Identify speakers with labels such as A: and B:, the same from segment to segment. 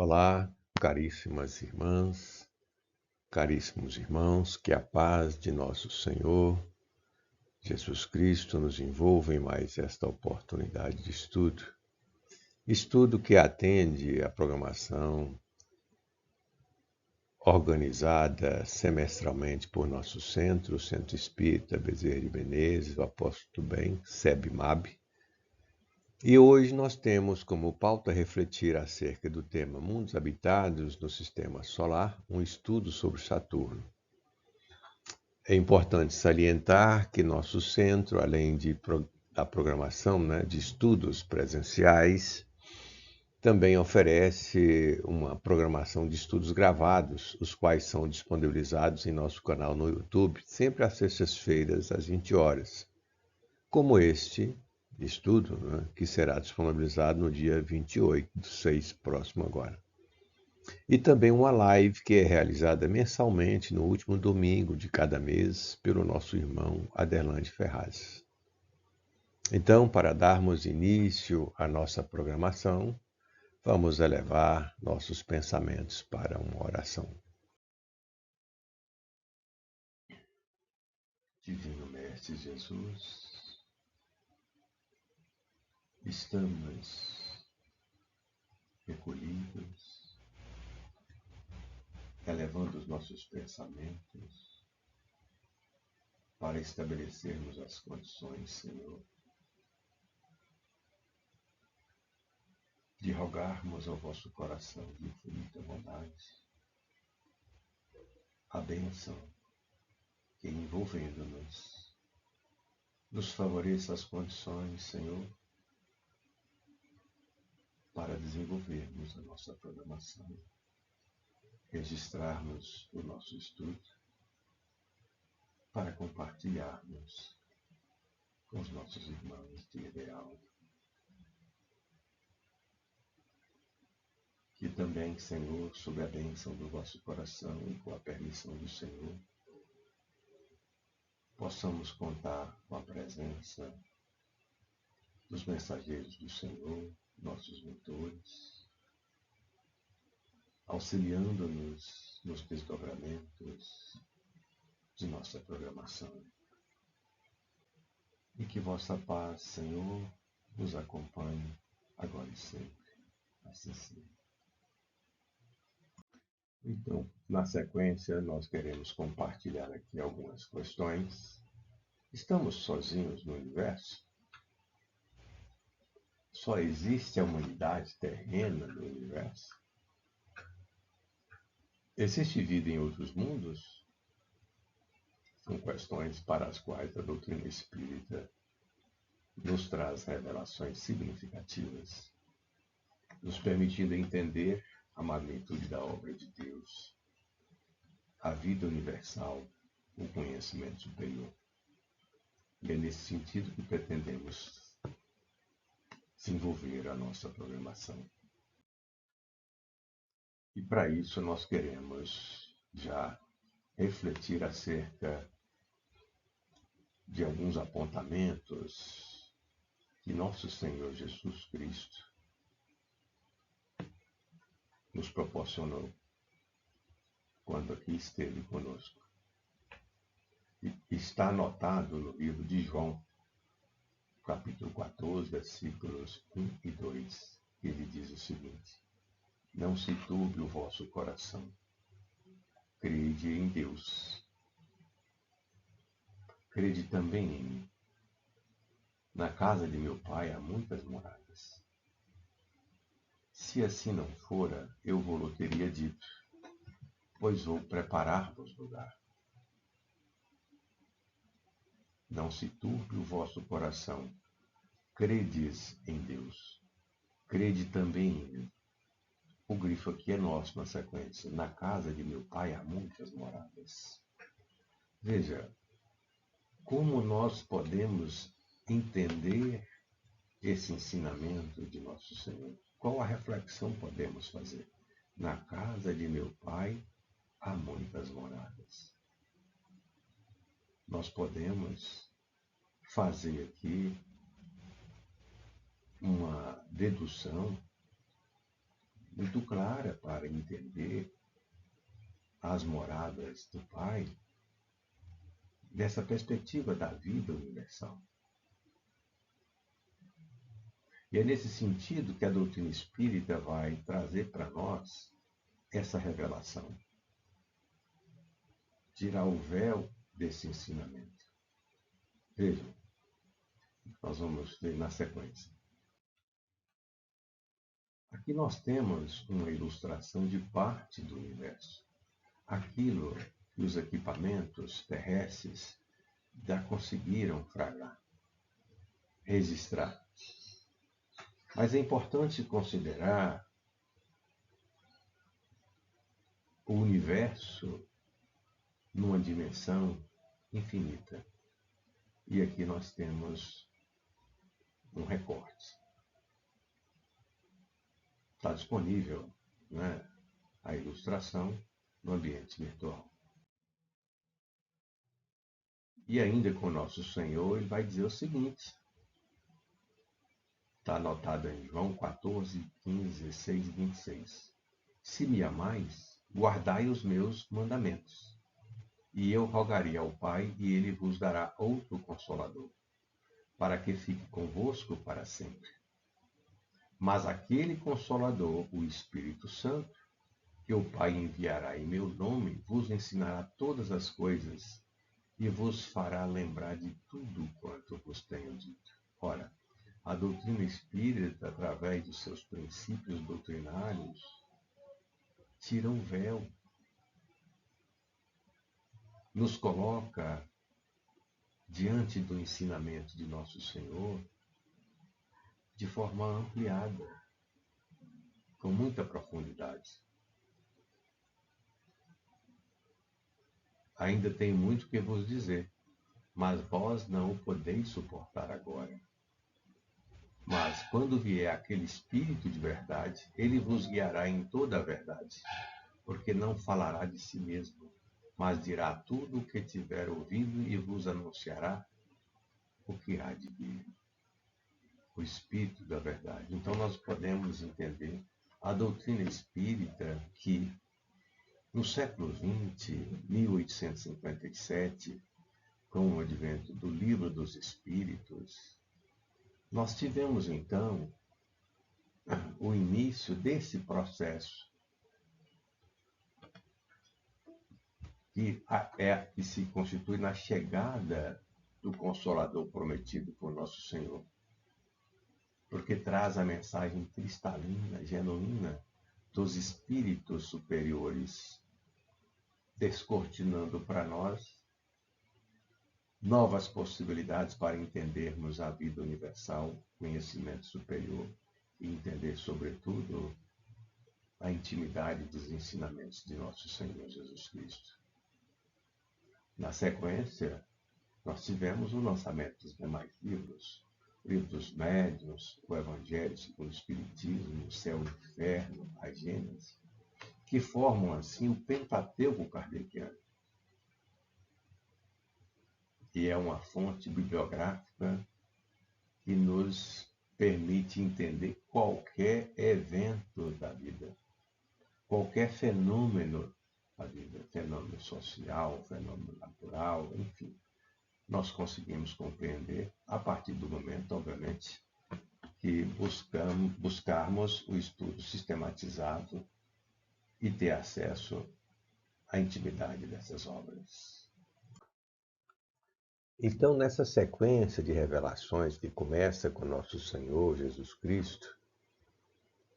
A: Olá, caríssimas irmãs, caríssimos irmãos, que a paz de nosso Senhor Jesus Cristo nos envolva em mais esta oportunidade de estudo. Estudo que atende à programação organizada semestralmente por nosso centro, o Centro Espírita Bezerra de Menezes, o Apóstolo do Bem, SEB-MAB. E hoje nós temos como pauta refletir acerca do tema Mundos Habitados no Sistema Solar, um estudo sobre Saturno. É importante salientar que nosso centro, além da programação de estudos presenciais, também oferece uma programação de estudos gravados, os quais são disponibilizados em nosso canal no YouTube, sempre às sextas-feiras, às 20 horas, como este estudo, que será disponibilizado no dia 28/6, próximo agora. E também uma live que é realizada mensalmente no último domingo de cada mês pelo nosso irmão Aderlande Ferraz. Então, para darmos início à nossa programação, vamos elevar nossos pensamentos para uma oração. Divino Mestre Jesus, estamos recolhidos, elevando os nossos pensamentos para estabelecermos as condições, Senhor, de rogarmos ao vosso coração de infinita bondade a bênção que, envolvendo-nos, nos favoreça as condições, Senhor, para desenvolvermos a nossa programação, registrarmos o nosso estudo, para compartilharmos com os nossos irmãos de ideal. Que também, Senhor, sob a bênção do vosso coração e com a permissão do Senhor, possamos contar com a presença dos mensageiros do Senhor, nossos mentores, auxiliando-nos nos desdobramentos de nossa programação. E que vossa paz, Senhor, nos acompanhe agora e sempre. Assim seja. Então, na sequência, nós queremos compartilhar aqui algumas questões. Estamos sozinhos no universo? Só existe a humanidade terrena no universo? Existe vida em outros mundos? São questões para as quais a doutrina espírita nos traz revelações significativas, nos permitindo entender a magnitude da obra de Deus, a vida universal, o conhecimento superior. E é nesse sentido que pretendemos desenvolver a nossa programação. E para isso nós queremos já refletir acerca de alguns apontamentos que nosso Senhor Jesus Cristo nos proporcionou quando aqui esteve conosco. E está anotado no livro de João, capítulo 14, versículos 1 e 2, que ele diz o seguinte: não se turbe o vosso coração, crede em Deus, crede também em mim. Na casa de meu Pai há muitas moradas. Se assim não fora, eu vou-lo teria dito, pois vou preparar-vos lugar. Não se turbe o vosso coração, credes em Deus, crede também em mim. O grifo aqui é nosso na sequência. Na casa de meu Pai há muitas moradas. Veja, como nós podemos entender esse ensinamento de nosso Senhor? Qual a reflexão podemos fazer? Na casa de meu Pai há muitas moradas. Nós podemos fazer aqui uma dedução muito clara para entender as moradas do Pai dessa perspectiva da vida universal. E é nesse sentido que a doutrina espírita vai trazer para nós essa revelação, tirar o véu desse ensinamento. Vejam, nós vamos ver na sequência. Aqui nós temos uma ilustração de parte do universo. Aquilo que os equipamentos terrestres já conseguiram fragar, registrar. Mas é importante considerar o universo numa dimensão infinita. E aqui nós temos um recorte. Está disponível, né, a ilustração no ambiente virtual. E ainda com o nosso Senhor, ele vai dizer o seguinte. Está anotado em João 14, 15, 16 e 26. Se me amais, guardai os meus mandamentos. E eu rogarei ao Pai, e ele vos dará outro Consolador, para que fique convosco para sempre. Mas aquele Consolador, o Espírito Santo, que o Pai enviará em meu nome, vos ensinará todas as coisas e vos fará lembrar de tudo quanto vos tenho dito. Ora, a doutrina espírita, através dos seus princípios doutrinários, tira o véu, nos coloca diante do ensinamento de nosso Senhor de forma ampliada, com muita profundidade. Ainda tenho muito que vos dizer, mas vós não o podeis suportar agora. Mas quando vier aquele Espírito de verdade, ele vos guiará em toda a verdade, porque não falará de si mesmo, mas dirá tudo o que tiver ouvido e vos anunciará o que há de vir. O Espírito da verdade. Então nós podemos entender a doutrina espírita que, no século XX, 1857, com o advento do Livro dos Espíritos, nós tivemos então o início desse processo que se constitui na chegada do Consolador prometido por Nosso Senhor, porque traz a mensagem cristalina, genuína dos espíritos superiores, descortinando para nós novas possibilidades para entendermos a vida universal, conhecimento superior e entender, sobretudo, a intimidade dos ensinamentos de nosso Senhor Jesus Cristo. Na sequência, nós tivemos o lançamento dos demais livros, o Livro dos Médiuns, o Evangelho segundo o Espiritismo, o Céu e o Inferno, a Gênese, que formam, assim, o Pentateuco kardeciano. E é uma fonte bibliográfica que nos permite entender qualquer evento da vida, qualquer fenômeno da vida, fenômeno social, fenômeno natural, enfim. Nós conseguimos compreender a partir do momento, obviamente, que buscarmos o estudo sistematizado e ter acesso à intimidade dessas obras. Então, nessa sequência de revelações que começa com nosso Senhor Jesus Cristo,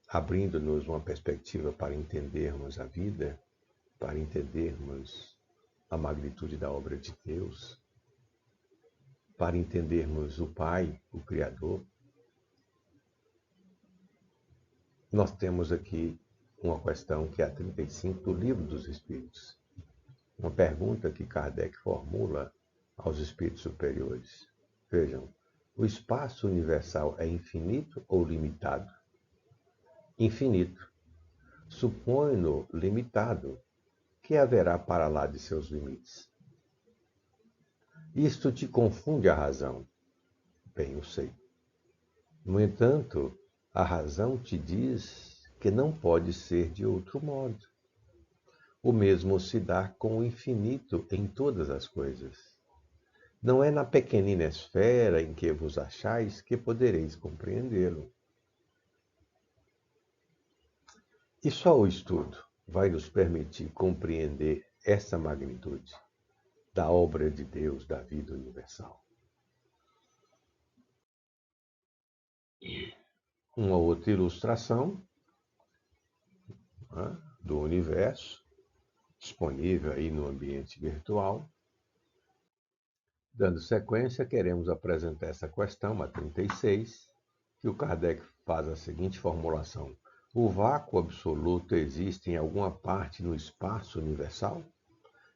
A: abrindo-nos uma perspectiva para entendermos a vida, para entendermos a magnitude da obra de Deus, para entendermos o Pai, o Criador, nós temos aqui uma questão que é a 35 do Livro dos Espíritos. Uma pergunta que Kardec formula aos espíritos superiores. Vejam, o espaço universal é infinito ou limitado? Infinito. Supõe-no limitado, que haverá para lá de seus limites. Isto te confunde a razão? Bem, eu sei. No entanto, a razão te diz que não pode ser de outro modo. O mesmo se dá com o infinito em todas as coisas. Não é na pequenina esfera em que vos achais que podereis compreendê-lo. E só o estudo vai nos permitir compreender essa magnitude da obra de Deus, da vida universal. Uma outra ilustração, né, do universo, disponível aí no ambiente virtual. Dando sequência, queremos apresentar essa questão, a 36, que o Kardec faz a seguinte formulação: o vácuo absoluto existe em alguma parte no espaço universal?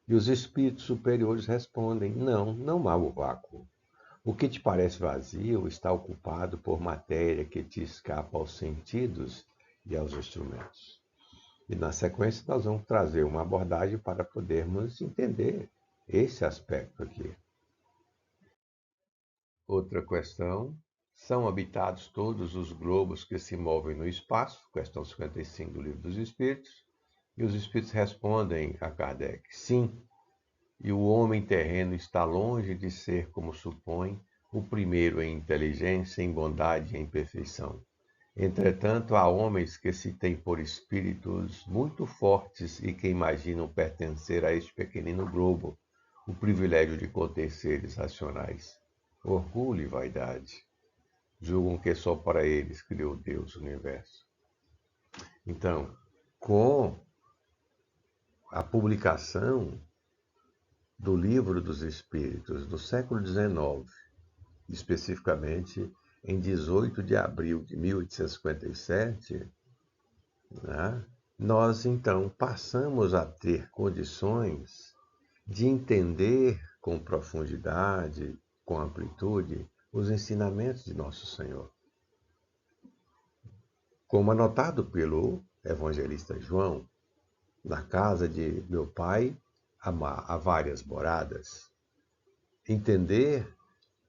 A: E os espíritos superiores respondem: não, não há o vácuo. O que te parece vazio está ocupado por matéria que te escapa aos sentidos e aos instrumentos. E na sequência nós vamos trazer uma abordagem para podermos entender esse aspecto aqui. Outra questão: são habitados todos os globos que se movem no espaço? Questão 55 do Livro dos Espíritos. E os espíritos respondem a Kardec: sim. E o homem terreno está longe de ser, como supõe, o primeiro em inteligência, em bondade e em perfeição. Entretanto, há homens que se têm por espíritos muito fortes e que imaginam pertencer a este pequenino globo, o privilégio de conter seres racionais. Orgulho e vaidade. Julgam que só para eles criou Deus o universo. Então, com a publicação do Livro dos Espíritos do século XIX, especificamente em 18 de abril de 1857, né, nós então passamos a ter condições de entender com profundidade, com amplitude, os ensinamentos de Nosso Senhor. Como anotado pelo evangelista João, na casa de meu pai há várias moradas. Entender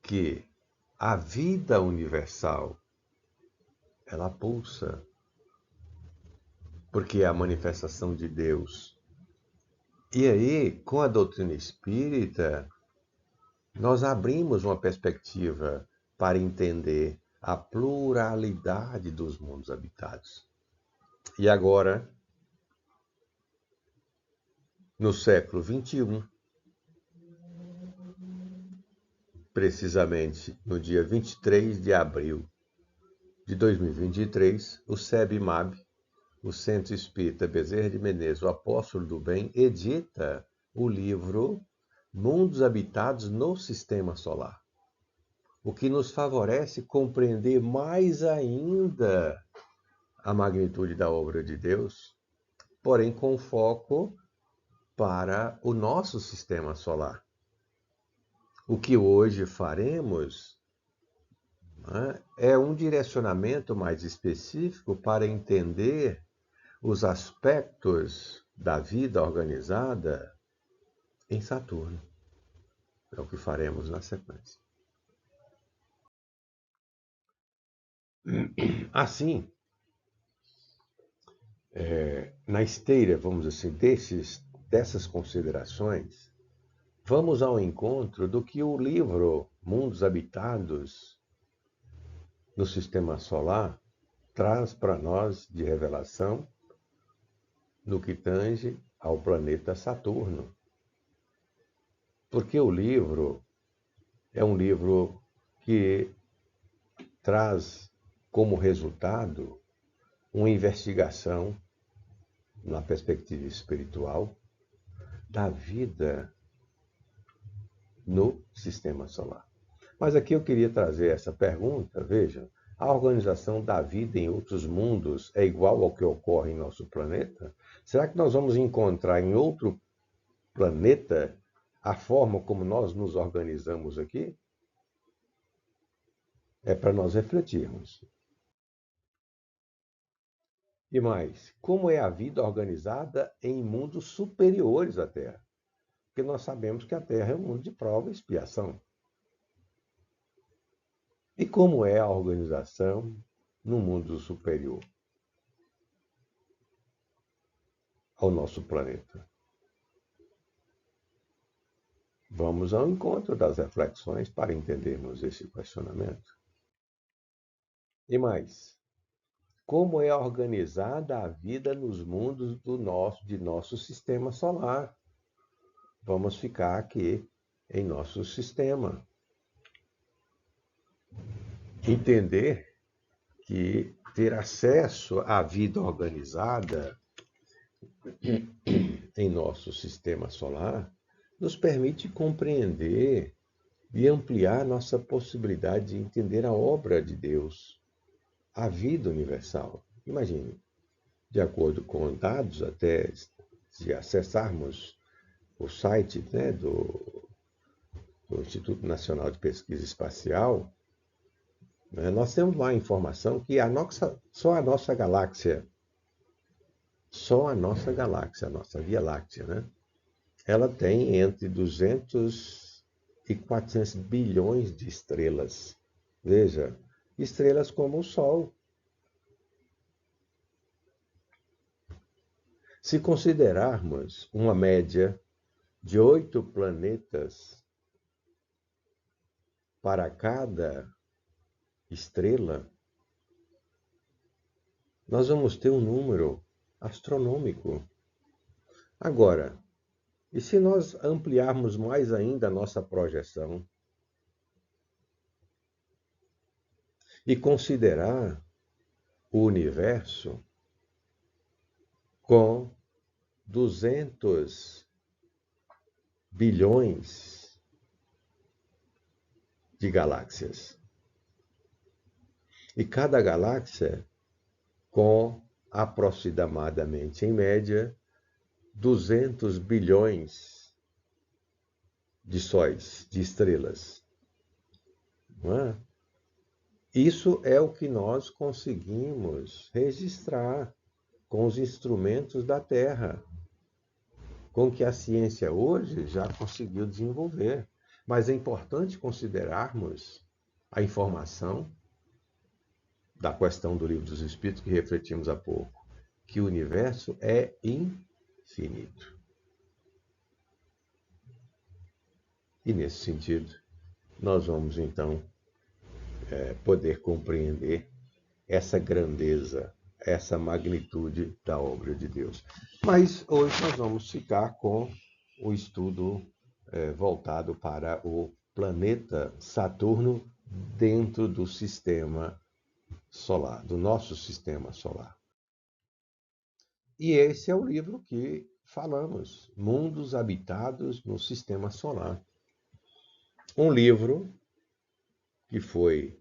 A: que a vida universal, ela pulsa, porque é a manifestação de Deus. E aí, com a doutrina espírita, nós abrimos uma perspectiva para entender a pluralidade dos mundos habitados. E agora, no século XXI, precisamente no dia 23 de abril de 2023, o SEB-MAB, o Centro Espírita Bezerra de Menezes, o Apóstolo do Bem, edita o livro Mundos Habitados no Sistema Solar, o que nos favorece compreender mais ainda a magnitude da obra de Deus, porém com foco para o nosso sistema solar. O que hoje faremos, né, é um direcionamento mais específico para entender os aspectos da vida organizada em Saturno. É o que faremos na sequência. Assim, na esteira, vamos dizer assim, dessas considerações, vamos ao encontro do que o livro Mundos Habitados no Sistema Solar traz para nós de revelação no que tange ao planeta Saturno. Porque o livro é um livro que traz como resultado uma investigação na perspectiva espiritual da vida no sistema solar. Mas aqui eu queria trazer essa pergunta, veja, a organização da vida em outros mundos é igual ao que ocorre em nosso planeta? Será que nós vamos encontrar em outro planeta a forma como nós nos organizamos aqui? É para nós refletirmos. E mais, como é a vida organizada em mundos superiores à Terra? Porque nós sabemos que a Terra é um mundo de prova e expiação. E como é a organização no mundo superior? ao nosso planeta? Vamos ao encontro das reflexões para entendermos esse questionamento. E mais, como é organizada a vida nos mundos de nosso sistema solar? Vamos ficar aqui em nosso sistema. Entender que ter acesso à vida organizada em nosso sistema solar nos permite compreender e ampliar nossa possibilidade de entender a obra de Deus, a vida universal. Imagine, de acordo com dados, até se acessarmos o site, né, do Instituto Nacional de Pesquisa Espacial, né, nós temos lá a informação que só a nossa galáxia, a nossa Via Láctea, né, ela tem entre 200 e 400 bilhões de estrelas. Veja, estrelas como o Sol. Se considerarmos uma média de 8 planetas para cada estrela, nós vamos ter um número astronômico. Agora, e se nós ampliarmos mais ainda a nossa projeção e considerar o universo com 200 bilhões de galáxias. E cada galáxia com aproximadamente, em média, 200 bilhões de sóis, de estrelas. Não é? Isso é o que nós conseguimos registrar com os instrumentos da Terra, com que a ciência hoje já conseguiu desenvolver. Mas é importante considerarmos a informação da questão do Livro dos Espíritos que refletimos há pouco, que o universo é infinito. E nesse sentido, nós vamos então poder compreender essa grandeza, essa magnitude da obra de Deus. Mas hoje nós vamos ficar com o estudo voltado para o planeta Saturno dentro do sistema solar, do nosso sistema solar. E esse é o livro que falamos, Mundos Habitados no Sistema Solar. Um livro que foi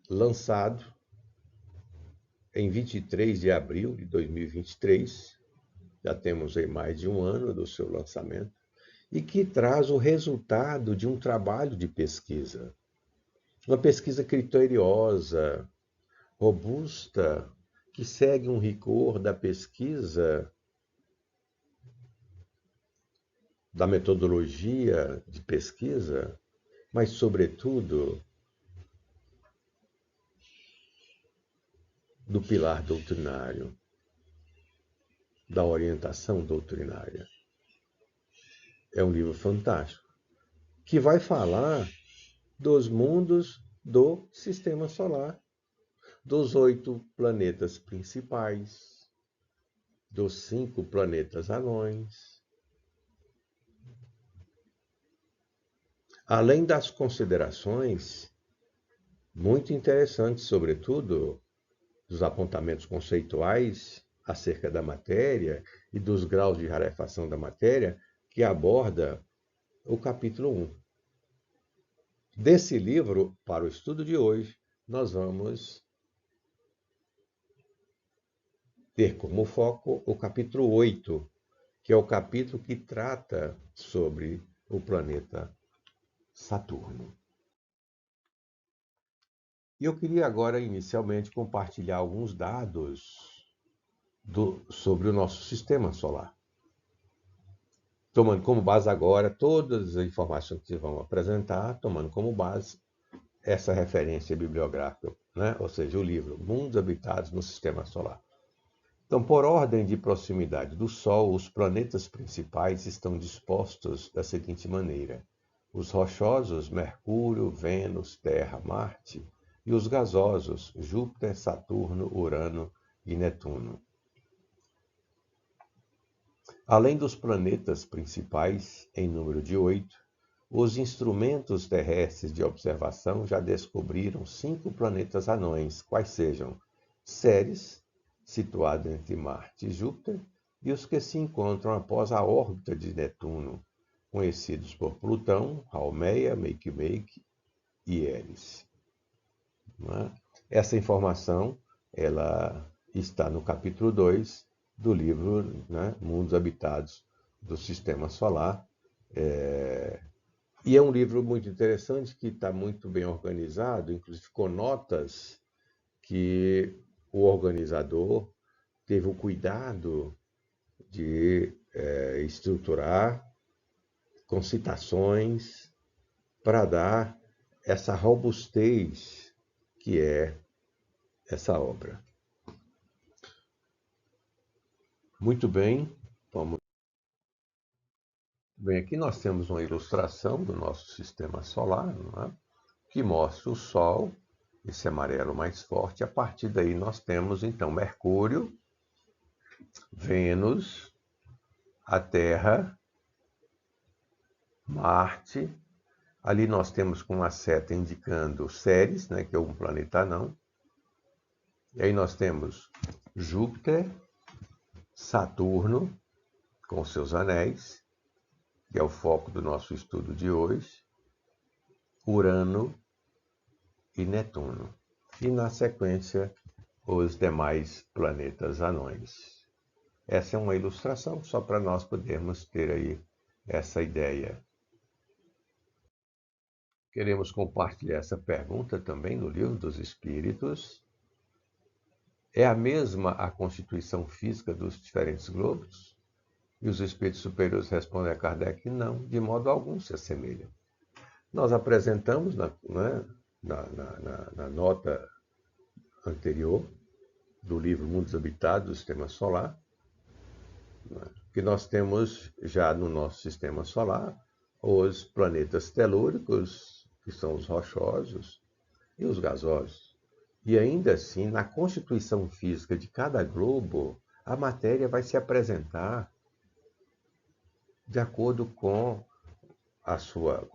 A: lançado em 23 de abril de 2023, já temos aí mais de um ano do seu lançamento, e que traz o resultado de um trabalho de pesquisa. Uma pesquisa criteriosa, robusta, que segue um rigor da pesquisa, da metodologia de pesquisa, mas, sobretudo, do pilar doutrinário, da orientação doutrinária. É um livro fantástico, que vai falar dos mundos do Sistema Solar, dos 8 planetas principais, dos 5 planetas anões, além das considerações muito interessantes, sobretudo, dos apontamentos conceituais acerca da matéria e dos graus de rarefação da matéria, que aborda o capítulo 1. Desse livro, para o estudo de hoje, nós vamos ter como foco o capítulo 8, que é o capítulo que trata sobre o planeta Saturno. E eu queria agora, inicialmente, compartilhar alguns dados sobre o nosso sistema solar. Tomando como base agora todas as informações que vão apresentar, tomando como base essa referência bibliográfica, né? Ou seja, o livro Mundos Habitados no Sistema Solar. Então, por ordem de proximidade do Sol, os planetas principais estão dispostos da seguinte maneira: os rochosos, Mercúrio, Vênus, Terra, Marte, e os gasosos, Júpiter, Saturno, Urano e Netuno. Além dos planetas principais, em número de 8, os instrumentos terrestres de observação já descobriram 5 planetas anões, quais sejam Ceres, situado entre Marte e Júpiter, e os que se encontram após a órbita de Netuno, conhecidos por Plutão, Haumea, Makemake e Eris. Essa informação ela está no capítulo 2 do livro, Mundos Habitados do Sistema Solar. E é um livro muito interessante, que está muito bem organizado, inclusive com notas que o organizador teve o cuidado de estruturar com citações para dar essa robustez que é essa obra. Muito bem, vamos. Bem, aqui nós temos uma ilustração do nosso sistema solar, que mostra o Sol, esse amarelo mais forte. A partir daí nós temos, então, Mercúrio, Vênus, a Terra, Marte. Ali nós temos com uma seta indicando Ceres, que é um planeta anão. E aí nós temos Júpiter, Saturno, com seus anéis, que é o foco do nosso estudo de hoje, Urano e Netuno. E na sequência, os demais planetas anões. Essa é uma ilustração, só para nós podermos ter aí essa ideia. Queremos compartilhar essa pergunta também no Livro dos Espíritos. É a mesma a constituição física dos diferentes globos? E os espíritos superiores respondem a Kardec: não, de modo algum se assemelham. Nós apresentamos na nota anterior do livro Mundos Habitados do Sistema Solar, que nós temos já no nosso Sistema Solar os planetas telúricos, que são os rochosos, e os gasosos. E ainda assim, na constituição física de cada globo, a matéria vai se apresentar de acordo com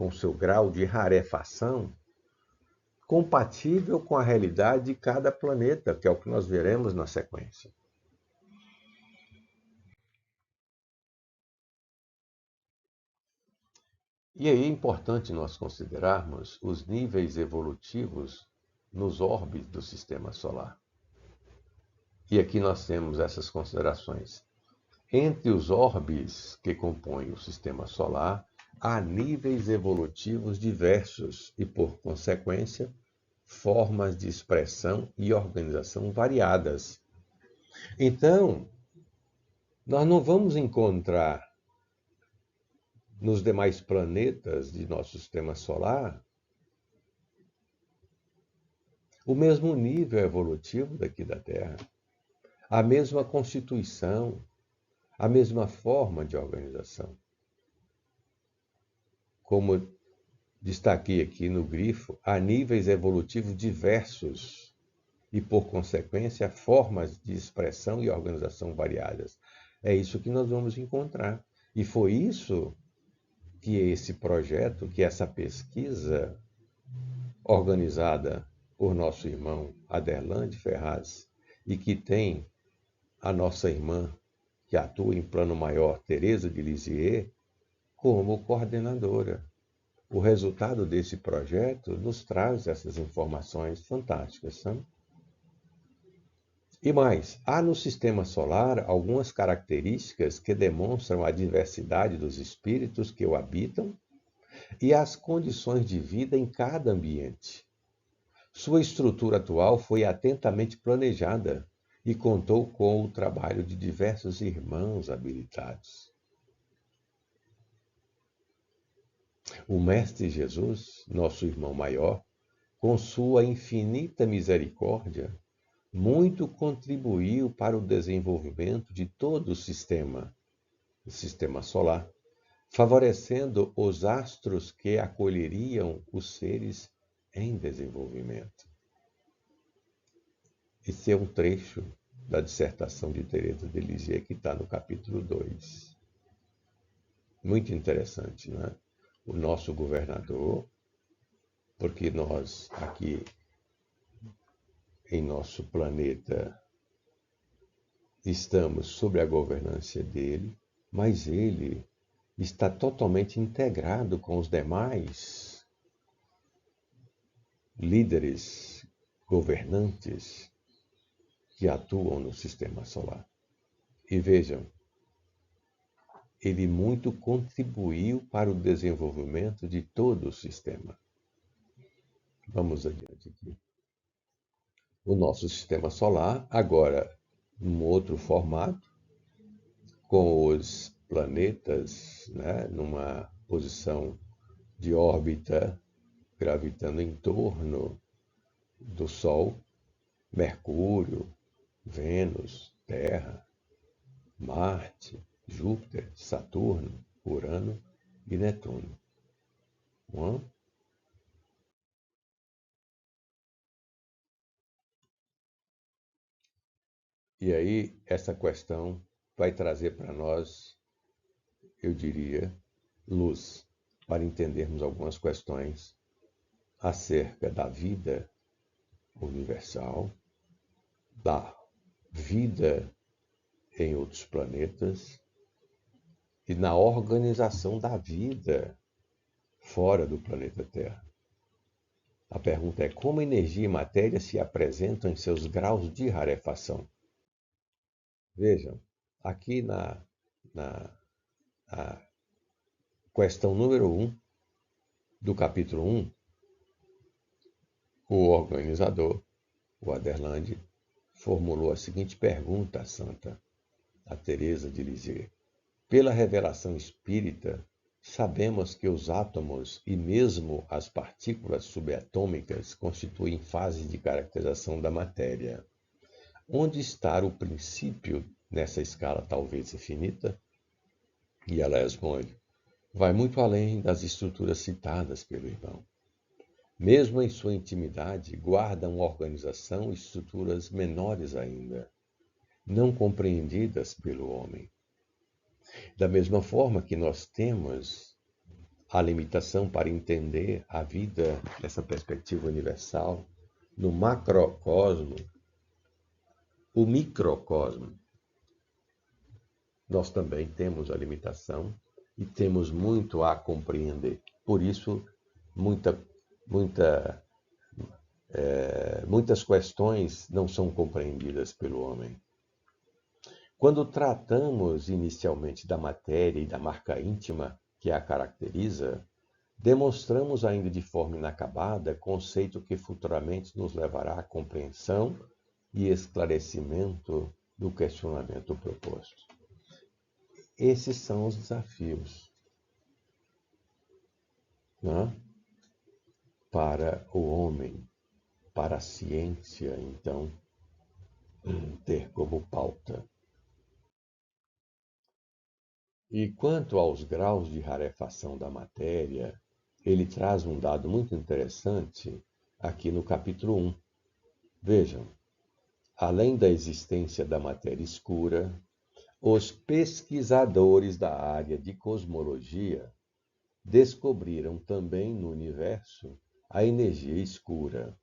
A: o seu grau de rarefação, compatível com a realidade de cada planeta, que é o que nós veremos na sequência. E aí é importante nós considerarmos os níveis evolutivos nos orbes do Sistema Solar. E aqui nós temos essas considerações. Entre os orbes que compõem o Sistema Solar, há níveis evolutivos diversos e, por consequência, formas de expressão e organização variadas. Então, nós não vamos encontrar nos demais planetas de nosso Sistema Solar o mesmo nível evolutivo daqui da Terra, a mesma constituição, a mesma forma de organização. Como destaquei aqui no grifo, há níveis evolutivos diversos e, por consequência, formas de expressão e organização variadas. É isso que nós vamos encontrar. E foi isso que esse projeto, que essa pesquisa organizada por nosso irmão Aderlan Ferraz, e que tem a nossa irmã, que atua em plano maior, Teresa de Lisieux, como coordenadora. O resultado desse projeto nos traz essas informações fantásticas, sabe? E mais, há no Sistema Solar algumas características que demonstram a diversidade dos espíritos que o habitam e as condições de vida em cada ambiente. Sua estrutura atual foi atentamente planejada e contou com o trabalho de diversos irmãos habilitados. O Mestre Jesus, nosso irmão maior, com sua infinita misericórdia, muito contribuiu para o desenvolvimento de todo o sistema solar, favorecendo os astros que acolheriam os seres em desenvolvimento. Esse é um trecho da dissertação de Teresa de Lisieux que está no capítulo 2. Muito interessante, né? O nosso governador, porque nós aqui em nosso planeta estamos sob a governança dele, mas ele está totalmente integrado com os demais líderes governantes que atuam no sistema solar. E vejam, ele muito contribuiu para o desenvolvimento de todo o sistema. Vamos adiante aqui. O nosso sistema solar, agora num outro formato, com os planetas, né, numa posição de órbita, gravitando em torno do Sol, Mercúrio, Vênus, Terra, Marte, Júpiter, Saturno, Urano e Netuno. Não? E aí, essa questão vai trazer para nós, eu diria, luz, para entendermos algumas questões acerca da vida universal, da vida em outros planetas e na organização da vida fora do planeta Terra. A pergunta é como energia e matéria se apresentam em seus graus de rarefação. Vejam, aqui na a questão número 1 do capítulo 1, o organizador, o Aderland, formulou a seguinte pergunta à santa, a Teresa de Lisieux. Pela revelação espírita, sabemos que os átomos e mesmo as partículas subatômicas constituem fase de caracterização da matéria. Onde está o princípio nessa escala talvez infinita? E ela responde, vai muito além das estruturas citadas pelo irmão. Mesmo em sua intimidade, guardam organização e estruturas menores ainda, não compreendidas pelo homem. Da mesma forma que nós temos a limitação para entender a vida nessa perspectiva universal, no macrocosmo, o microcosmo, nós também temos a limitação e temos muito a compreender. Por isso, muitas questões não são compreendidas pelo homem. Quando tratamos inicialmente da matéria e da marca íntima que a caracteriza, demonstramos ainda de forma inacabada conceito que futuramente nos levará à compreensão e esclarecimento do questionamento proposto. Esses são os desafios, né? Para o homem, para a ciência, então, ter como pauta. E quanto aos graus de rarefação da matéria, ele traz um dado muito interessante aqui no capítulo 1. Vejam, além da existência da matéria escura, os pesquisadores da área de cosmologia descobriram também no universo a energia escura.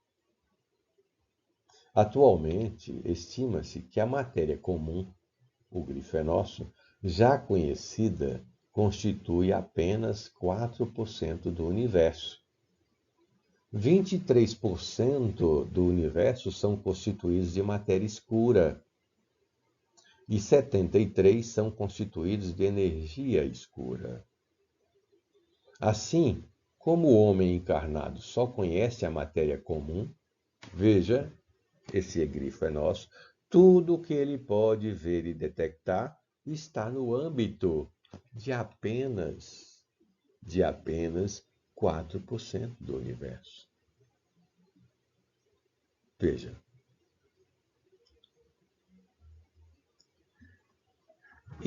A: Atualmente, estima-se que a matéria comum, o grifo é nosso, já conhecida, constitui apenas 4% do universo. 23% do universo são constituídos de matéria escura e 73% são constituídos de energia escura. Assim, como o homem encarnado só conhece a matéria comum, veja, esse grifo é nosso, tudo o que ele pode ver e detectar está no âmbito de apenas 4% do universo. Veja,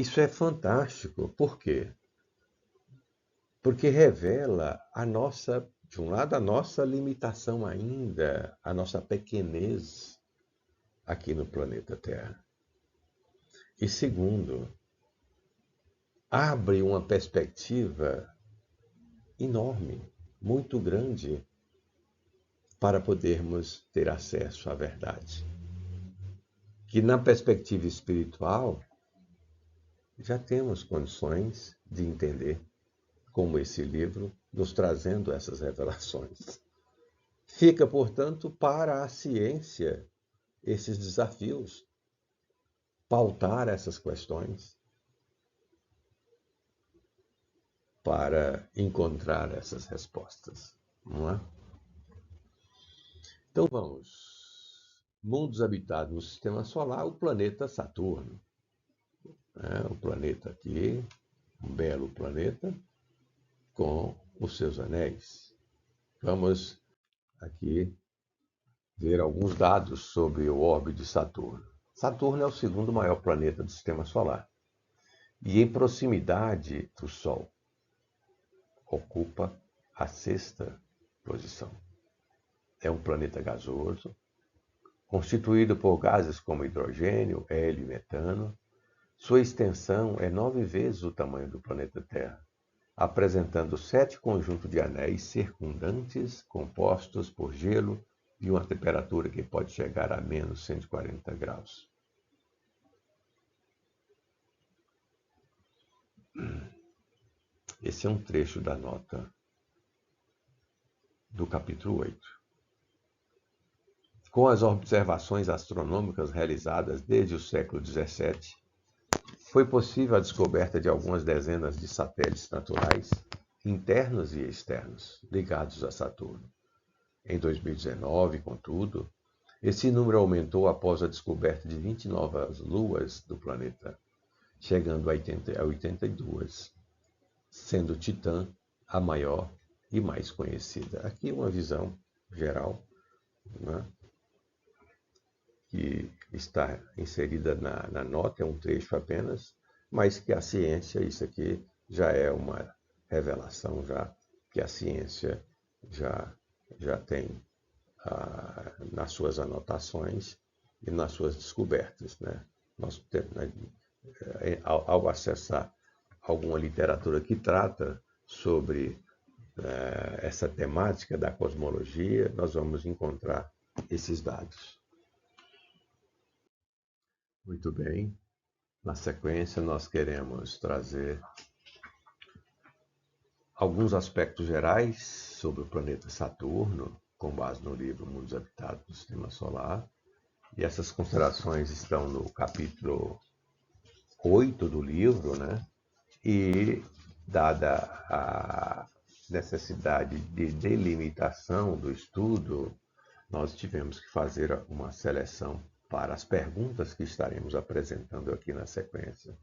A: Isso é fantástico. Por quê? Porque revela de um lado, a nossa limitação ainda, a nossa pequenez aqui no planeta Terra. E segundo, abre uma perspectiva enorme, muito grande, para podermos ter acesso à verdade. Que na perspectiva espiritual, já temos condições de entender, como esse livro, nos trazendo essas revelações. Fica, portanto, para a ciência esses desafios, pautar essas questões, para encontrar essas respostas, não é? Então vamos. Mundos habitados no Sistema Solar, o planeta Saturno. O planeta aqui, um belo planeta, com os seus anéis. Vamos aqui ver alguns dados sobre o orbe de Saturno. Saturno é o segundo maior planeta do Sistema Solar e em proximidade do Sol. Ocupa a sexta posição. É um planeta gasoso, constituído por gases como hidrogênio, hélio e metano. Sua extensão é 9 vezes o tamanho do planeta Terra, apresentando 7 conjuntos de anéis circundantes compostos por gelo e uma temperatura que pode chegar a menos 140 graus. Esse é um trecho da nota do capítulo 8. Com as observações astronômicas realizadas desde o século XVII, foi possível a descoberta de algumas dezenas de satélites naturais, internos e externos, ligados a Saturno. Em 2019, contudo, esse número aumentou após a descoberta de 20 novas luas do planeta, chegando a 82, sendo Titã a maior e mais conhecida. Aqui uma visão geral, né, que está inserida na nota, é um trecho apenas, mas que a ciência, isso aqui já é uma revelação, já que a ciência já tem nas suas anotações e nas suas descobertas, né? Nós, ao acessar alguma literatura que trata sobre essa temática da cosmologia, nós vamos encontrar esses dados. Muito bem. Na sequência, nós queremos trazer alguns aspectos gerais sobre o planeta Saturno, com base no livro Mundos Habitados do Sistema Solar. E essas considerações estão no capítulo 8 do livro, né? E, dada a necessidade de delimitação do estudo, nós tivemos que fazer uma seleção para as perguntas que estaremos apresentando aqui na sequência.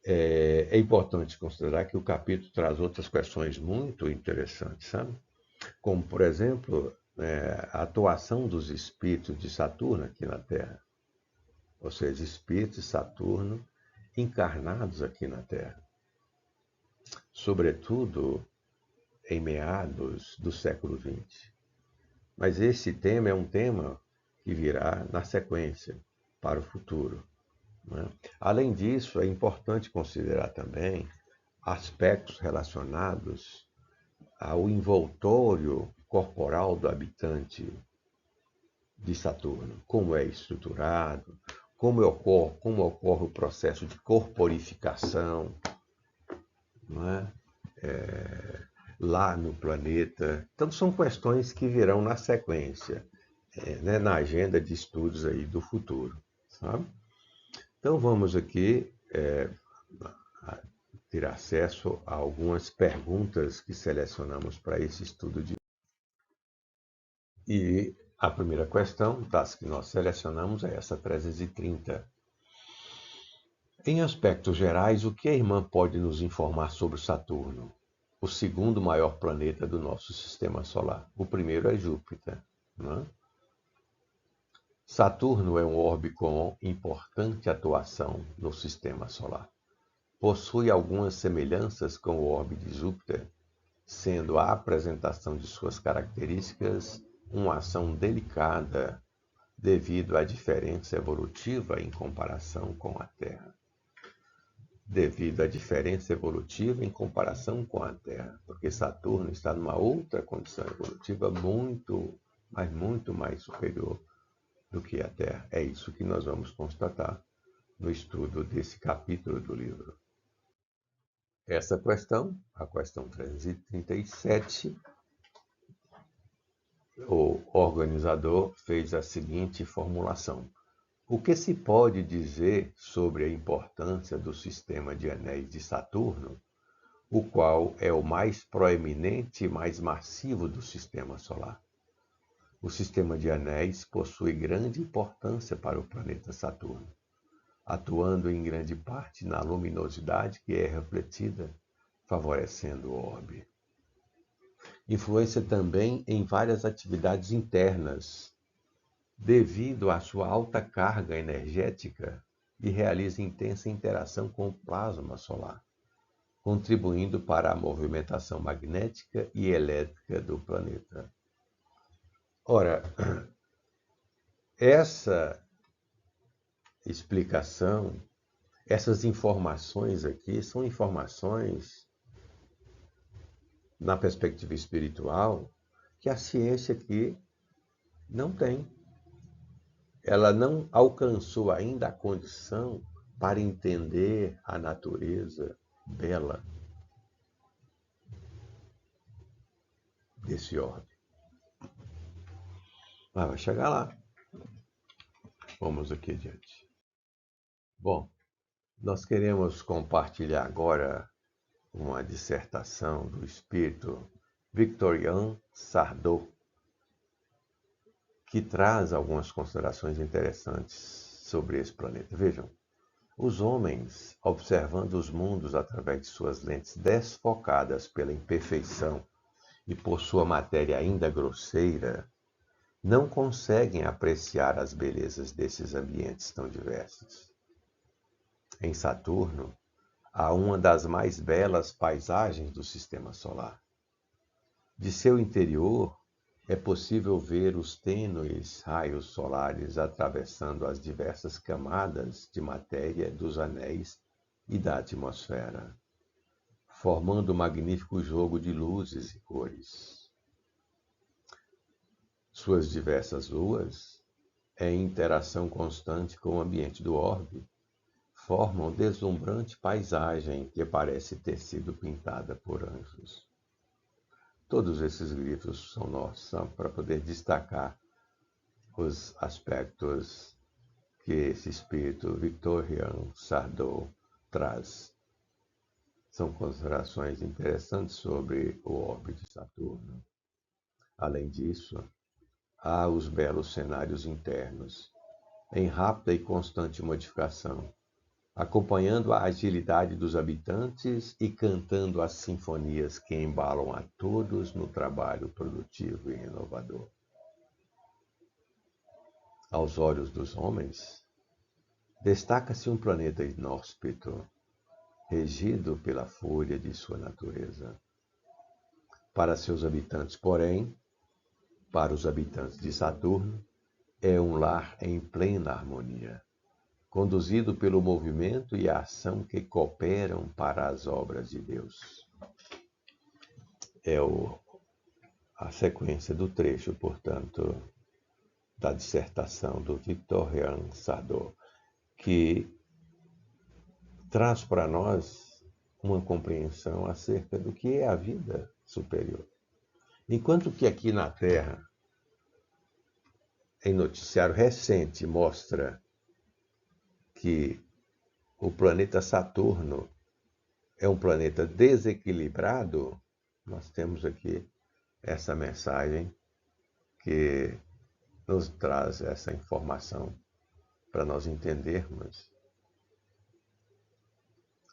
A: É importante considerar que o capítulo traz outras questões muito interessantes, sabe? Como, por exemplo, a atuação dos espíritos de Saturno aqui na Terra. Ou seja, espíritos de Saturno encarnados aqui na Terra. Sobretudo em meados do século XX. Mas esse tema é um tema que virá na sequência, para o futuro, né? Além disso, é importante considerar também aspectos relacionados ao envoltório corporal do habitante de Saturno, como é estruturado, como ocorre o processo de corporificação, não é? Lá no planeta. Então, são questões que virão na sequência, né, na agenda de estudos aí do futuro, sabe? Então, vamos aqui ter acesso a algumas perguntas que selecionamos para esse estudo de. E a primeira questão das que nós selecionamos é essa 330. Em aspectos gerais, o que a irmã pode nos informar sobre Saturno, o segundo maior planeta do nosso sistema solar? O primeiro é Júpiter, não é? Saturno é um orbe com importante atuação no sistema solar. possui algumas semelhanças com o orbe de Júpiter, sendo a apresentação de suas características uma ação delicada devido à diferença evolutiva em comparação com a Terra. Devido à diferença evolutiva em comparação com a Terra, porque Saturno está numa outra condição evolutiva muito, mas muito mais superior do que a Terra. É isso que nós vamos constatar no estudo desse capítulo do livro. Essa questão, a questão 337, o organizador fez a seguinte formulação: o que se pode dizer sobre a importância do sistema de anéis de Saturno, o qual é o mais proeminente e mais massivo do sistema solar? O sistema de anéis possui grande importância para o planeta Saturno, atuando em grande parte na luminosidade que é refletida, favorecendo o orbe. Influência também em várias atividades internas, devido à sua alta carga energética, e realiza intensa interação com o plasma solar, contribuindo para a movimentação magnética e elétrica do planeta. Ora, essa explicação, essas informações aqui são informações, na perspectiva espiritual, que a ciência aqui não tem. Ela não alcançou ainda a condição para entender a natureza bela desse orbe. Mas vai chegar lá. Vamos aqui adiante. Bom, nós queremos compartilhar agora uma dissertação do espírito Victorien Sardou, que traz algumas considerações interessantes sobre esse planeta. Vejam, os homens, observando os mundos através de suas lentes desfocadas pela imperfeição e por sua matéria ainda grosseira, não conseguem apreciar as belezas desses ambientes tão diversos. Em Saturno, há uma das mais belas paisagens do sistema solar. De seu interior, é possível ver os tênues raios solares atravessando as diversas camadas de matéria dos anéis e da atmosfera, formando um magnífico jogo de luzes e cores. Suas diversas luas, em interação constante com o ambiente do orbe, formam deslumbrante paisagem que parece ter sido pintada por anjos. Todos esses grifos são nossos, para poder destacar os aspectos que esse espírito Victorien Sardou traz. São considerações interessantes sobre o orbe de Saturno. Além disso, há os belos cenários internos, em rápida e constante modificação, acompanhando a agilidade dos habitantes e cantando as sinfonias que embalam a todos no trabalho produtivo e inovador. Aos olhos dos homens, destaca-se um planeta inóspito, regido pela fúria de sua natureza. Para seus habitantes, porém, para os habitantes de Saturno, é um lar em plena harmonia, conduzido pelo movimento e a ação que cooperam para as obras de Deus. É a sequência do trecho, portanto, da dissertação do Victorien Sardou, que traz para nós uma compreensão acerca do que é a vida superior. Enquanto que aqui na Terra, em noticiário recente, mostra que o planeta Saturno é um planeta desequilibrado, nós temos aqui essa mensagem que nos traz essa informação para nós entendermos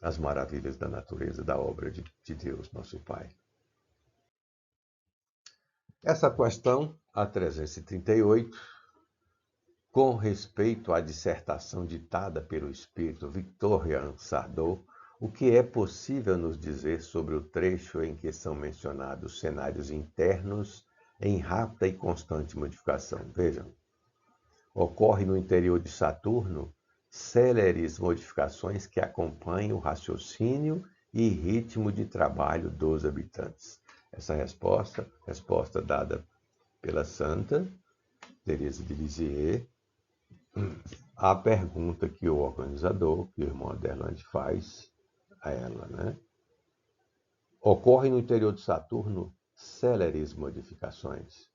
A: as maravilhas da natureza, da obra de Deus, nosso Pai. Essa questão, a 338, com respeito à dissertação ditada pelo espírito Victorien Sardou, O que é possível nos dizer sobre o trecho em que são mencionados cenários internos em rápida e constante modificação? Vejam, ocorre no interior de Saturno céleres modificações que acompanham o raciocínio e ritmo de trabalho dos habitantes. Essa resposta dada pela Santa Teresa de Lisieux, à pergunta que o organizador, que o irmão Aderlande faz a ela, né? Ocorre no interior de Saturno céleres modificações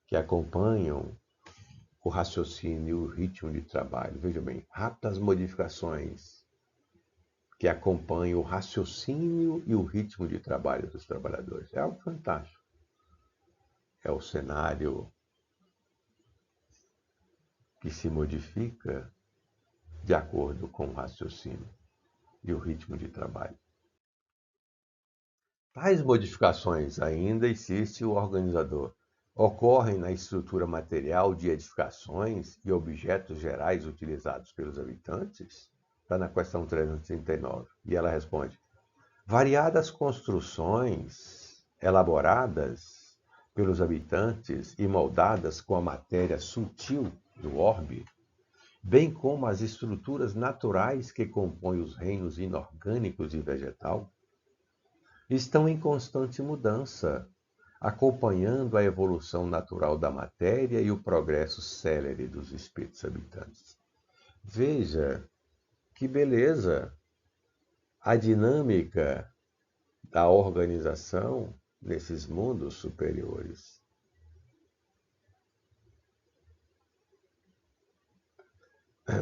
A: que acompanham o raciocínio e o ritmo de trabalho. Veja bem, rápidas modificações que acompanham o raciocínio e o ritmo de trabalho dos trabalhadores. É algo fantástico. É o cenário que se modifica de acordo com o raciocínio e o ritmo de trabalho. Tais modificações, ainda insiste o organizador, ocorrem na estrutura material de edificações e objetos gerais utilizados pelos habitantes? Está na questão 339. E ela responde: variadas construções elaboradas pelos habitantes e moldadas com a matéria sutil do orbe, bem como as estruturas naturais que compõem os reinos inorgânicos e vegetal, estão em constante mudança, acompanhando a evolução natural da matéria e o progresso célere dos espíritos habitantes. Veja que beleza! A dinâmica da organização nesses mundos superiores.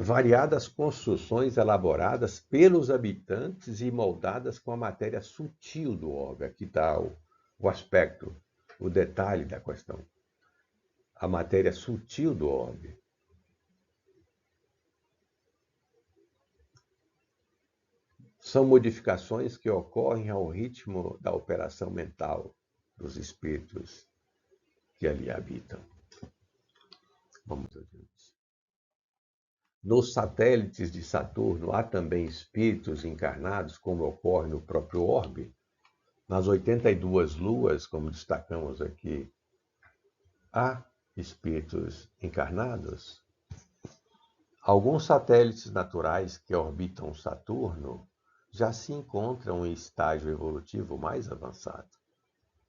A: Variadas construções elaboradas pelos habitantes e moldadas com a matéria sutil do orbe. Aqui está o aspecto, o detalhe da questão. A matéria sutil do orbe. São modificações que ocorrem ao ritmo da operação mental dos espíritos que ali habitam. Vamos adiante. Nos satélites de Saturno há também espíritos encarnados, como ocorre no próprio orbe. Nas 82 luas, como destacamos aqui, há espíritos encarnados. Alguns satélites naturais que orbitam Saturno já se encontram em estágio evolutivo mais avançado,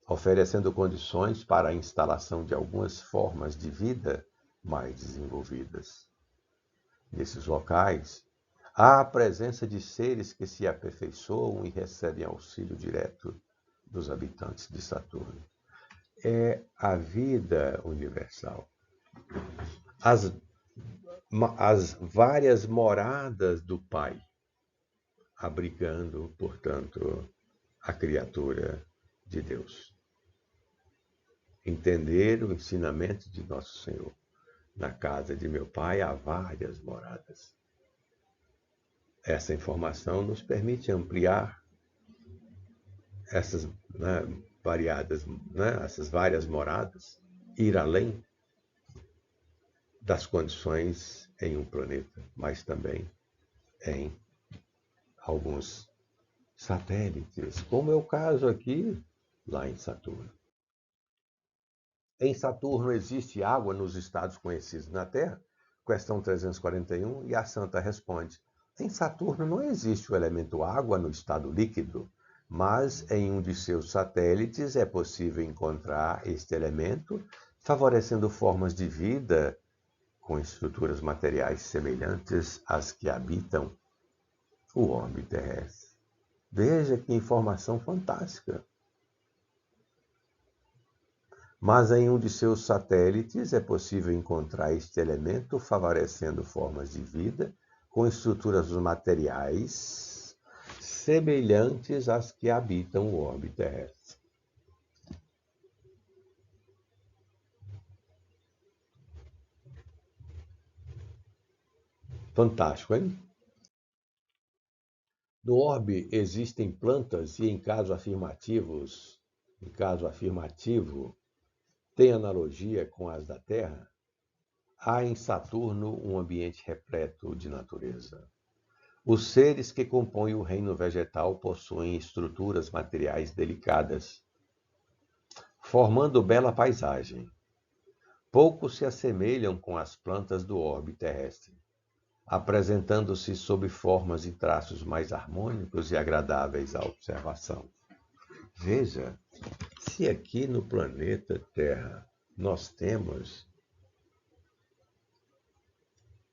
A: oferecendo condições para a instalação de algumas formas de vida mais desenvolvidas. Nesses locais, há a presença de seres que se aperfeiçoam e recebem auxílio direto dos habitantes de Saturno. É a vida universal. As várias moradas do Pai, abrigando, portanto, a criatura de Deus. Entender o ensinamento de Nosso Senhor. Na casa de meu Pai há várias moradas. Essa informação nos permite ampliar essas essas várias moradas, ir além das condições em um planeta, mas também em alguns satélites, como é o caso aqui, lá em Saturno. Em Saturno existe água nos estados conhecidos na Terra? Questão 341, e a Santa responde: em Saturno não existe o elemento água no estado líquido, mas em um de seus satélites é possível encontrar este elemento, favorecendo formas de vida com estruturas materiais semelhantes às que habitam o orbe terrestre. Veja que informação fantástica! Mas em um de seus satélites é possível encontrar este elemento favorecendo formas de vida com estruturas materiais semelhantes às que habitam o orbe terrestre. Fantástico, hein? No orbe existem plantas e, em caso afirmativo, tem analogia com as da Terra? Há em Saturno um ambiente repleto de natureza. Os seres que compõem o reino vegetal possuem estruturas materiais delicadas, formando bela paisagem. Poucos se assemelham com as plantas do orbe terrestre, apresentando-se sob formas e traços mais harmônicos e agradáveis à observação. Veja, se aqui no planeta Terra nós temos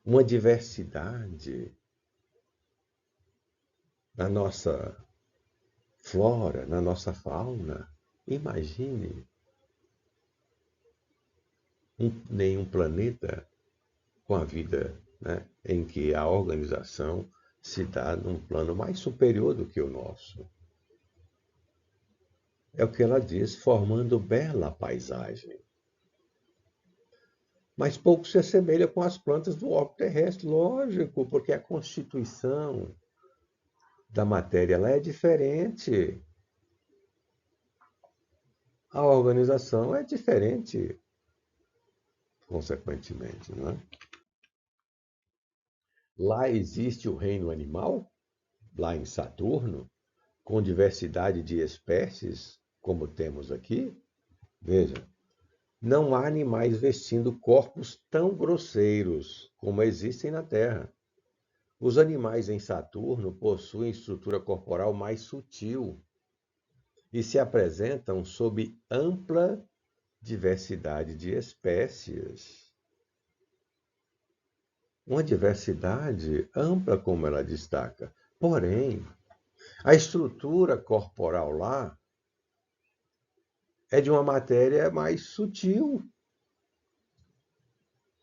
A: uma diversidade na nossa flora, na nossa fauna, imagine nenhum planeta com a vida, né, em que a organização se dá num plano mais superior do que o nosso. É o que ela diz, formando bela paisagem. Mas pouco se assemelha com as plantas do orbe terrestre, lógico, porque a constituição da matéria ela é diferente. A organização é diferente, consequentemente, não é? Lá existe o reino animal, lá em Saturno, com diversidade de espécies, como temos aqui. Veja, não há animais vestindo corpos tão grosseiros como existem na Terra. Os animais em Saturno possuem estrutura corporal mais sutil e se apresentam sob ampla diversidade de espécies. Uma diversidade ampla, como ela destaca. Porém, a estrutura corporal lá é de uma matéria mais sutil,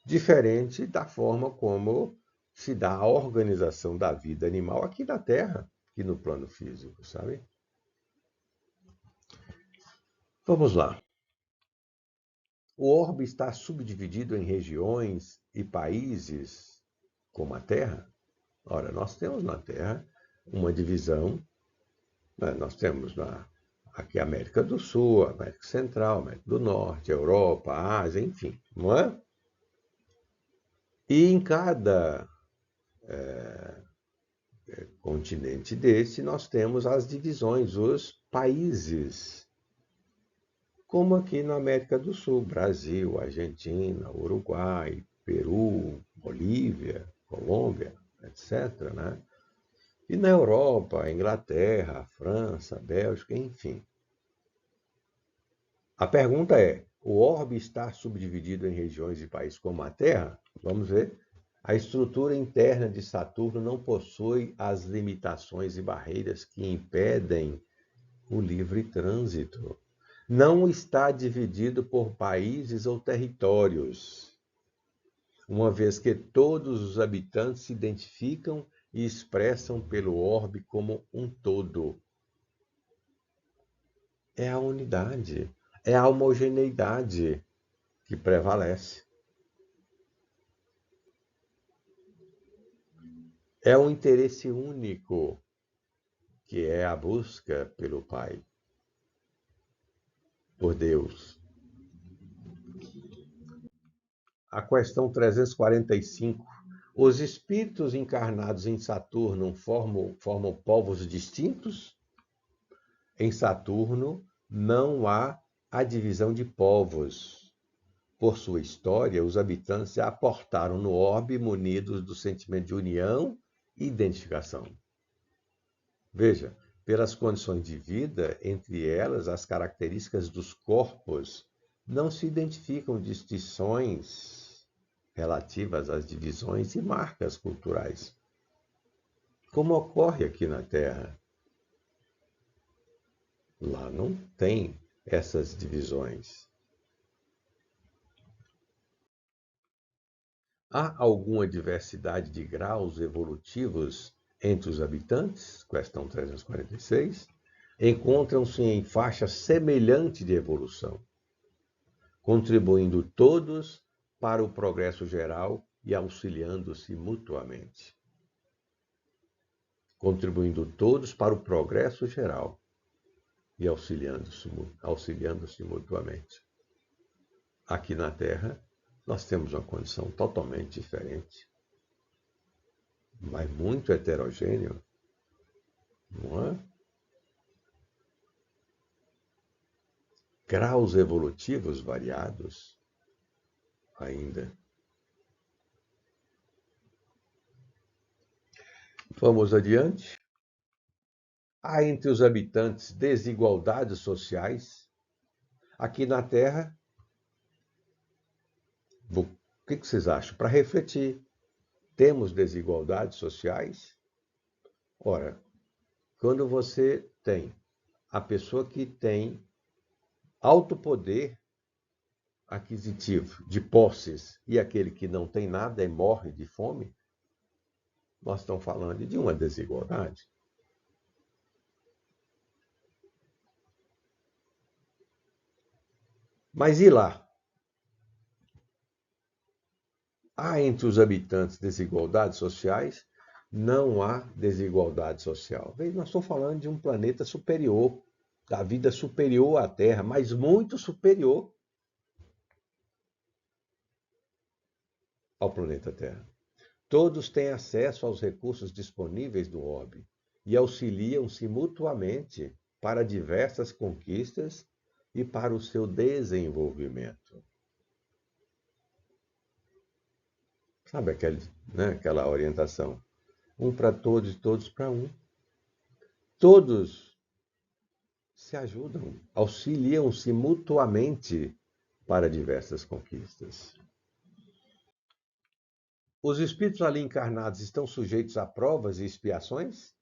A: diferente da forma como se dá a organização da vida animal aqui na Terra, aqui no plano físico, sabe? Vamos lá. O orbe está subdividido em regiões e países como a Terra. Ora, nós temos na Terra uma divisão, né? Nós temos aqui a América do Sul, a América Central, a América do Norte, a Europa, a Ásia, enfim, não é? E em cada continente desse, nós temos as divisões, os países, como aqui na América do Sul, Brasil, Argentina, Uruguai, Peru, Bolívia, Colômbia, etc., né? E na Europa, Inglaterra, França, Bélgica, enfim. A pergunta é: o orbe está subdividido em regiões e países como a Terra? Vamos ver. A estrutura interna de Saturno não possui as limitações e barreiras que impedem o livre trânsito. Não está dividido por países ou territórios, uma vez que todos os habitantes se identificam e expressam pelo orbe como um todo. É a unidade, é a homogeneidade que prevalece. É um interesse único, que é a busca pelo Pai, por Deus. A questão 345. Os espíritos encarnados em Saturno formam povos distintos? Em Saturno não há a divisão de povos. Por sua história, os habitantes já aportaram no orbe munidos do sentimento de união e identificação. Veja, pelas condições de vida, entre elas as características dos corpos, não se identificam distinções relativas às divisões e marcas culturais, como ocorre aqui na Terra. Lá não tem essas divisões. Há alguma diversidade de graus evolutivos entre os habitantes? Questão 346. Encontram-se em faixa semelhante de evolução, contribuindo todos para o progresso geral e auxiliando-se mutuamente. Contribuindo todos para o progresso geral e auxiliando-se mutuamente. Aqui na Terra, nós temos uma condição totalmente diferente. mas muito heterogêneo, não é? Graus evolutivos variados ainda. Vamos adiante. Há entre os habitantes desigualdades sociais. Aqui na Terra, o que vocês acham? Para refletir, temos desigualdades sociais? Ora, quando você tem a pessoa que tem alto poder aquisitivo de posses e aquele que não tem nada e morre de fome, nós estamos falando de uma desigualdade. Mas e lá? Há entre os habitantes desigualdades sociais? Não há desigualdade social. Nós estamos falando de um planeta superior, da vida superior à Terra, mas muito superior ao planeta Terra. Todos têm acesso aos recursos disponíveis do orbe e auxiliam-se mutuamente para diversas conquistas e para o seu desenvolvimento. Sabe aquela orientação? Um para todos e todos para um. Todos se ajudam, auxiliam-se mutuamente para diversas conquistas. Os espíritos ali encarnados estão sujeitos a provas e expiações?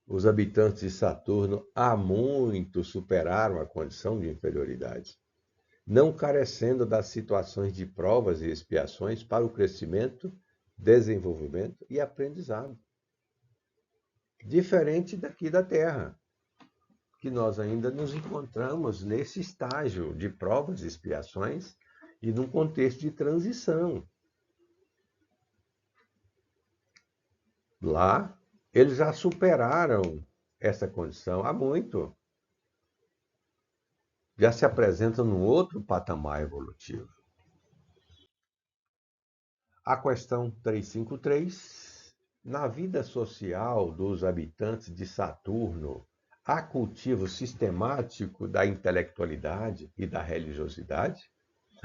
A: Os habitantes de Saturno há muito superaram a condição de inferioridade, não carecendo das situações de provas e expiações para o crescimento, desenvolvimento e aprendizado. Diferente daqui da Terra, que nós ainda nos encontramos nesse estágio de provas e expiações e num contexto de transição. Lá, eles já superaram essa condição há muito. Já se apresentam num outro patamar evolutivo. A questão 353. Na vida social dos habitantes de Saturno, há cultivo sistemático da intelectualidade e da religiosidade?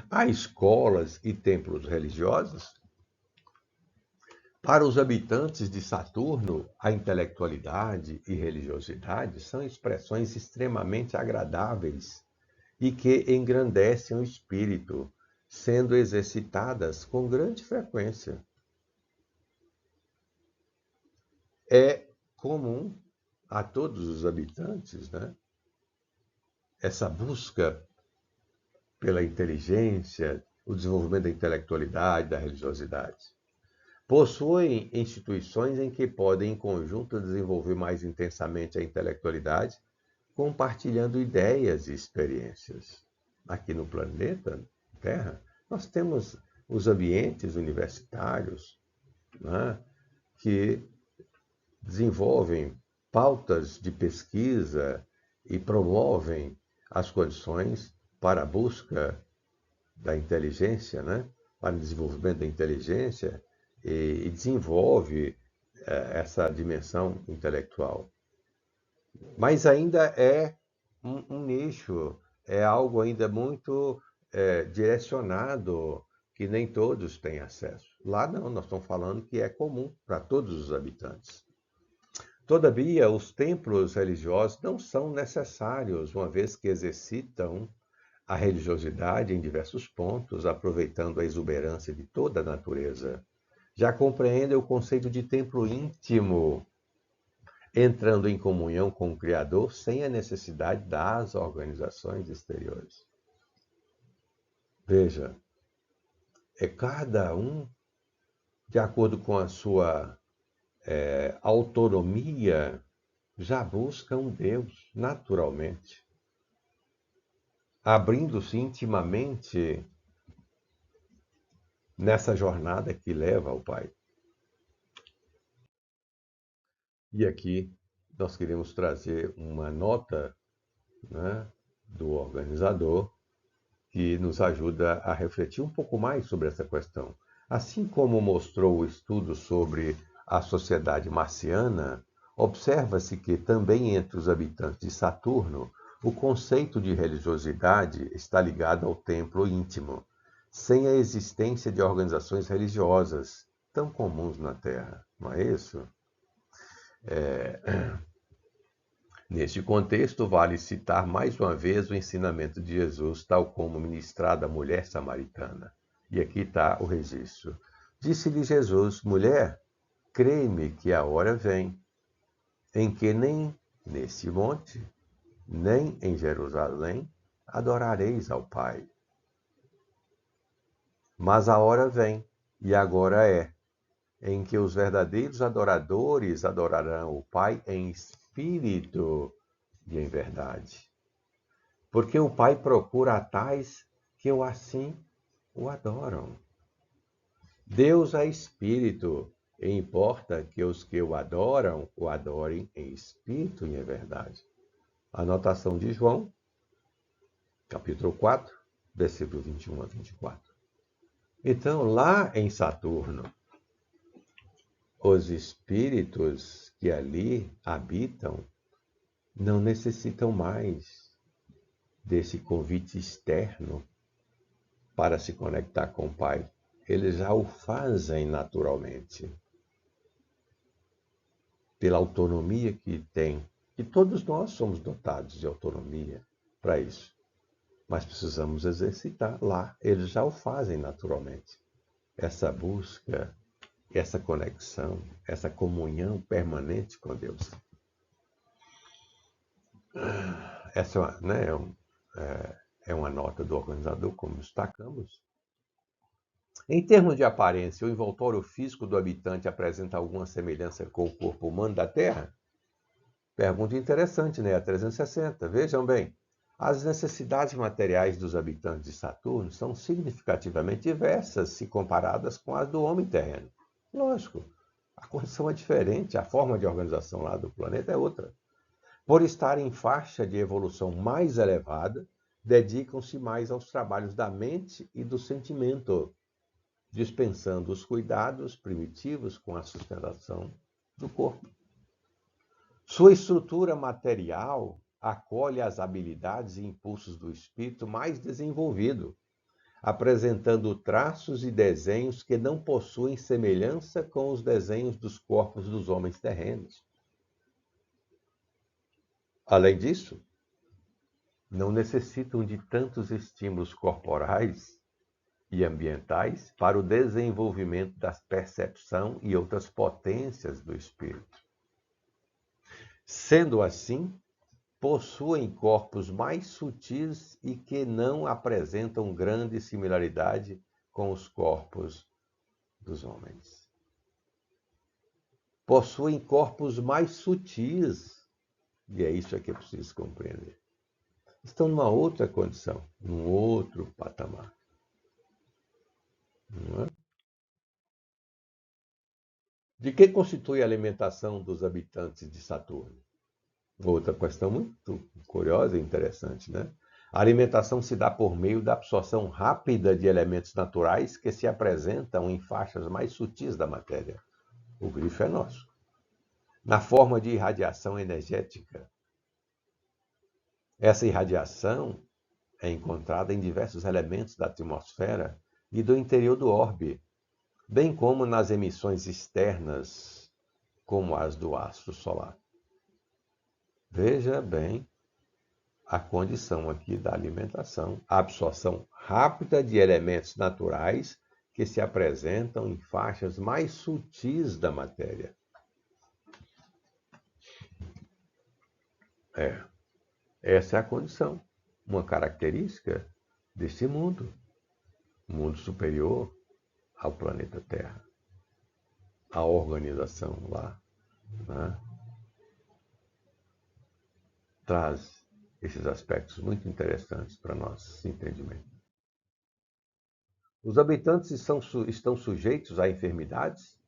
A: Há escolas e templos religiosos? Para os habitantes de Saturno, a intelectualidade e religiosidade são expressões extremamente agradáveis e que engrandecem o espírito, sendo exercitadas com grande frequência. É comum a todos os habitantes, né, essa busca pela inteligência, o desenvolvimento da intelectualidade, da religiosidade. Possuem instituições em que podem, em conjunto, desenvolver mais intensamente a intelectualidade, compartilhando ideias e experiências. Aqui no planeta Terra, nós temos os ambientes universitários, né, que desenvolvem pautas de pesquisa e promovem as condições para a busca da inteligência, né, para o desenvolvimento da inteligência e desenvolve essa dimensão intelectual. Mas ainda é um nicho, é algo ainda muito direcionado, que nem todos têm acesso. Lá não, nós estamos falando que é comum para todos os habitantes. Todavia, os templos religiosos não são necessários, uma vez que exercitam a religiosidade em diversos pontos, aproveitando a exuberância de toda a natureza. Já compreendem o conceito de templo íntimo, entrando em comunhão com o Criador sem a necessidade das organizações exteriores. Veja, é cada um de acordo com a sua autonomia, já busca um Deus naturalmente, abrindo-se intimamente nessa jornada que leva ao Pai. E aqui nós queremos trazer uma nota, né, do organizador que nos ajuda a refletir um pouco mais sobre essa questão. Assim como mostrou o estudo sobre a sociedade marciana, observa-se que também entre os habitantes de Saturno, o conceito de religiosidade está ligado ao templo íntimo, sem a existência de organizações religiosas tão comuns na Terra, não é isso? Neste contexto, vale citar mais uma vez o ensinamento de Jesus, tal como ministrado à mulher samaritana. E aqui está o registro. Disse-lhe Jesus: mulher, crê-me que a hora vem, em que nem nesse monte, nem em Jerusalém adorareis ao Pai. Mas a hora vem, e agora é, em que os verdadeiros adoradores adorarão o Pai em espírito e em verdade. Porque o Pai procura a tais que o assim o adoram. Deus é espírito, e importa que os que o adoram o adorem em espírito e em verdade. Anotação de João, capítulo 4, versículo 21 a 24. Então, lá em Saturno, os espíritos que ali habitam não necessitam mais desse convite externo para se conectar com o Pai. Eles já o fazem naturalmente, pela autonomia que tem. E todos nós somos dotados de autonomia para isso. Mas precisamos exercitar lá. Eles já o fazem naturalmente. Essa busca, essa conexão, essa comunhão permanente com Deus. Essa né, é uma nota do organizador, como destacamos. Em termos de aparência, o envoltório físico do habitante apresenta alguma semelhança com o corpo humano da Terra? Pergunta interessante, né? A 360. Vejam bem, as necessidades materiais dos habitantes de Saturno são significativamente diversas se comparadas com as do homem terreno. Lógico, a condição é diferente, a forma de organização lá do planeta é outra. Por estar em faixa de evolução mais elevada, dedicam-se mais aos trabalhos da mente e do sentimento, dispensando os cuidados primitivos com a sustentação do corpo. Sua estrutura material acolhe as habilidades e impulsos do espírito mais desenvolvido, apresentando traços e desenhos que não possuem semelhança com os desenhos dos corpos dos homens terrenos. Além disso, não necessitam de tantos estímulos corporais e ambientais para o desenvolvimento da percepção e outras potências do espírito. Sendo assim, possuem corpos mais sutis e que não apresentam grande similaridade com os corpos dos homens. Possuem corpos mais sutis, e é isso que é preciso compreender. Estão numa outra condição, num outro patamar. Não é? De que constitui a alimentação dos habitantes de Saturno? Outra questão muito curiosa e interessante, né? A alimentação se dá por meio da absorção rápida de elementos naturais que se apresentam em faixas mais sutis da matéria. O grifo é nosso. Na forma de irradiação energética. Essa irradiação é encontrada em diversos elementos da atmosfera e do interior do orbe, bem como nas emissões externas, como as do astro solar. Veja bem a condição aqui da alimentação, a absorção rápida de elementos naturais que se apresentam em faixas mais sutis da matéria. Essa é a condição, uma característica desse mundo, mundo superior ao planeta Terra, a organização lá, né? Traz esses aspectos muito interessantes para nosso entendimento. Os habitantes estão sujeitos a enfermidades?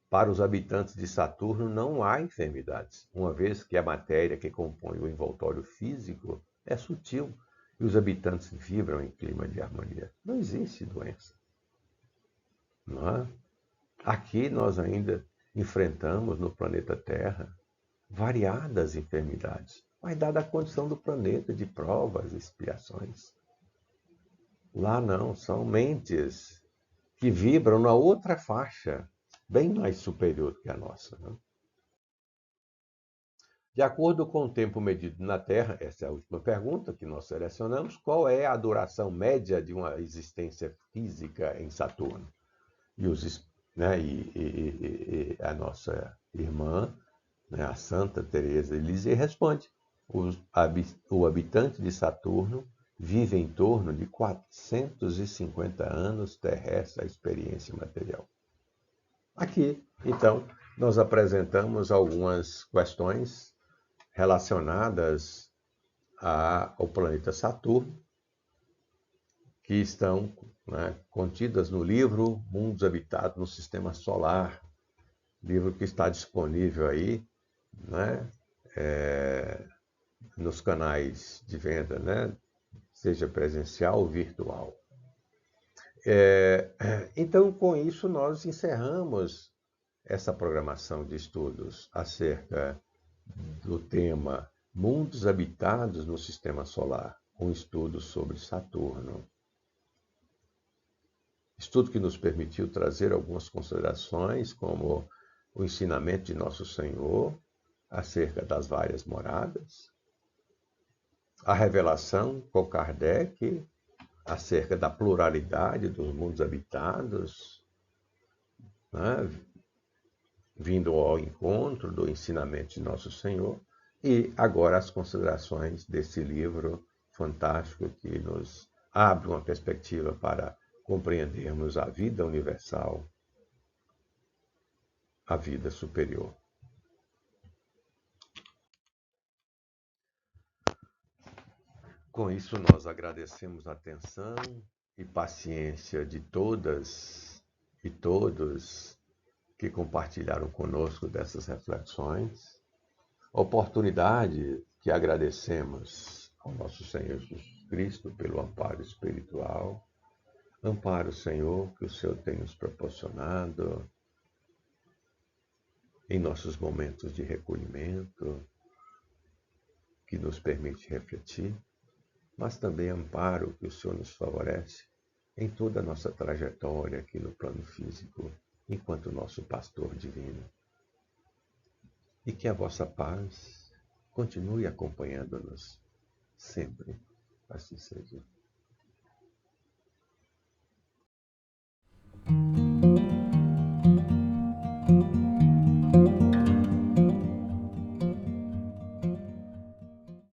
A: Para os habitantes de Saturno não há enfermidades, uma vez que a matéria que compõe o envoltório físico é sutil e os habitantes vibram em clima de harmonia. Não existe doença. não é? Aqui nós ainda enfrentamos no planeta Terra variadas enfermidades, mas dada a condição do planeta de provas e expiações. Lá não, são mentes que vibram na outra faixa, bem mais superior do que a nossa, né? De acordo com o tempo medido na Terra, essa é a última pergunta que nós selecionamos, qual é a duração média de uma existência física em Saturno? E a nossa irmã, né, a Santa Teresa de Lisieux, responde: o habitante de Saturno vive em torno de 450 anos terrestre à experiência material. Aqui, então, nós apresentamos algumas questões relacionadas ao planeta Saturno, que estão, né, contidas no livro Mundos Habitados no Sistema Solar, livro que está disponível aí, né, nos canais de venda, né, seja presencial ou virtual. Então, com isso, nós encerramos essa programação de estudos acerca do tema Mundos Habitados no Sistema Solar, um estudo sobre Saturno. Estudo que nos permitiu trazer algumas considerações, como o ensinamento de Nosso Senhor acerca das várias moradas, a revelação com Kardec acerca da pluralidade dos mundos habitados, né, vindo ao encontro do ensinamento de Nosso Senhor, e agora as considerações desse livro fantástico que nos abre uma perspectiva para compreendermos a vida universal, a vida superior. Com isso, nós agradecemos a atenção e paciência de todas e todos que compartilharam conosco dessas reflexões. Oportunidade que agradecemos ao nosso Senhor Jesus Cristo pelo amparo espiritual. Amparo, Senhor, que o Senhor tem nos proporcionado em nossos momentos de recolhimento, que nos permite refletir, mas também amparo que o Senhor nos favorece em toda a nossa trajetória aqui no plano físico, enquanto nosso pastor divino. E que a vossa paz continue acompanhando-nos sempre. Assim seja.